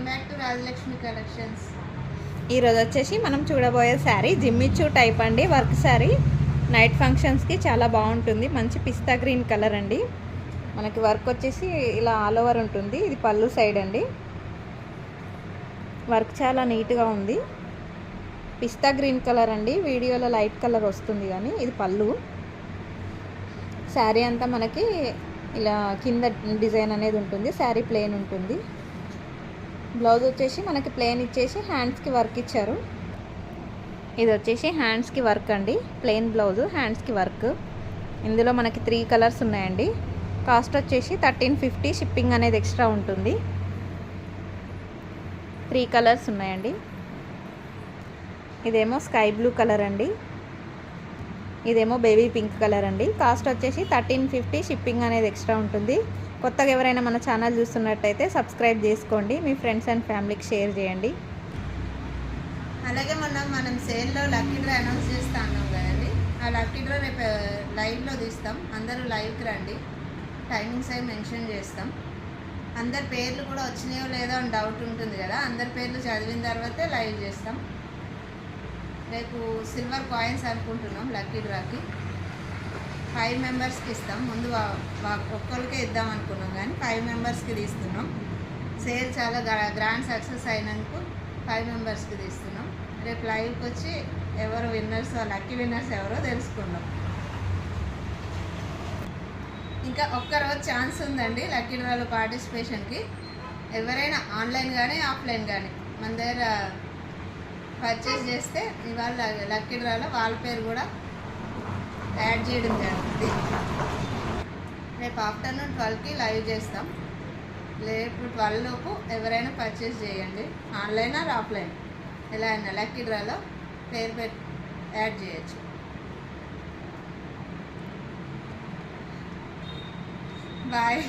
Welcome back to Rajalakshmi collections. ఈరోజు వచ్చేసి మనం చూడబోయే శారీ జిమ్మిచ్చు టైప్ అండి. వర్క్ శారీ నైట్ ఫంక్షన్స్కి చాలా బాగుంటుంది. మంచి పిస్తా గ్రీన్ కలర్ అండి. మనకి వర్క్ వచ్చేసి ఇలా ఆల్ ఓవర్ ఉంటుంది. ఇది పళ్ళు సైడ్ అండి. వర్క్ చాలా నీట్గా ఉంది. పిస్తా గ్రీన్ కలర్ అండి. వీడియోలో లైట్ కలర్ వస్తుంది కానీ ఇది పళ్ళు. శారీ అంతా మనకి ఇలా కింద డిజైన్ అనేది ఉంటుంది. శారీ ప్లెయిన్ ఉంటుంది. బ్లౌజ్ వచ్చేసి మనకి ప్లెయిన్ ఇచ్చేసి హ్యాండ్స్కి వర్క్ ఇచ్చారు. ఇది వచ్చేసి హ్యాండ్స్కి వర్క్ అండి. ప్లెయిన్ బ్లౌజ్ హ్యాండ్స్కి వర్క్. ఇందులో మనకి 3 కలర్స్ ఉన్నాయండి. కాస్ట్ వచ్చేసి 1350. షిప్పింగ్ అనేది ఎక్స్ట్రా ఉంటుంది. 3 కలర్స్ ఉన్నాయండి. ఇదేమో స్కై బ్లూ కలర్ అండి. ఇదేమో బేబీ పింక్ కలర్ అండి. కాస్ట్ వచ్చేసి 1350. షిప్పింగ్ అనేది ఎక్స్ట్రా ఉంటుంది. కొత్తగా ఎవరైనా మన ఛానల్ చూస్తున్నట్టయితే సబ్స్క్రైబ్ చేసుకోండి. మీ ఫ్రెండ్స్ అండ్ ఫ్యామిలీకి షేర్ చేయండి. అలాగే మనం సేల్లో లక్కీ డ్రా అనౌన్స్ చేస్తా అన్నాం కదండి. ఆ లక్కీ డ్రా రేపు లైవ్లో తీస్తాం. అందరూ లైవ్కి రండి. టైమింగ్స్ అవి మెన్షన్ చేస్తాం. అందరి పేర్లు కూడా వచ్చినాయో లేదో అని డౌట్ ఉంటుంది కదా. అందరి పేర్లు చదివిన తర్వాతే లైవ్ చేస్తాం. రేపు సిల్వర్ కాయిన్స్ అనుకుంటున్నాం లక్కీ డ్రాకి. 5 మెంబర్స్కి ఇస్తాం. ముందు ఒక్కరికే ఇద్దాం అనుకున్నాం కానీ 5 మెంబర్స్కి తీస్తున్నాం. సేల్ చాలా గ్రాండ్ సక్సెస్ అయినందుకు 5 మెంబర్స్కి తీస్తున్నాం. రేపు లైవ్కి వచ్చి ఎవరు విన్నర్స్, లక్కీ విన్నర్స్ ఎవరో తెలుసుకుందాం. ఇంకా ఒక్కరోజు ఛాన్స్ ఉందండి లక్కీ డ్రాలో పార్టిసిపేషన్కి. ఎవరైనా ఆన్లైన్ కానీ ఆఫ్లైన్ కానీ మన దగ్గర పర్చేస్ చేస్తే ఇవాళ లక్కీ డ్రాలో వాళ్ళ పేరు కూడా యాడ్ చేయడం జరుగుతుంది. రేపు ఆఫ్టర్నూన్ 12కి లైవ్ చేస్తాం. రేపు 12 లోపు ఎవరైనా పర్చేస్ చేయండి. ఆన్లైన్ ఆర్ ఆఫ్లైన్ ఎలా అయినా లక్కీ డ్రాలో పేరు యాడ్ చేయొచ్చు. బాయ్.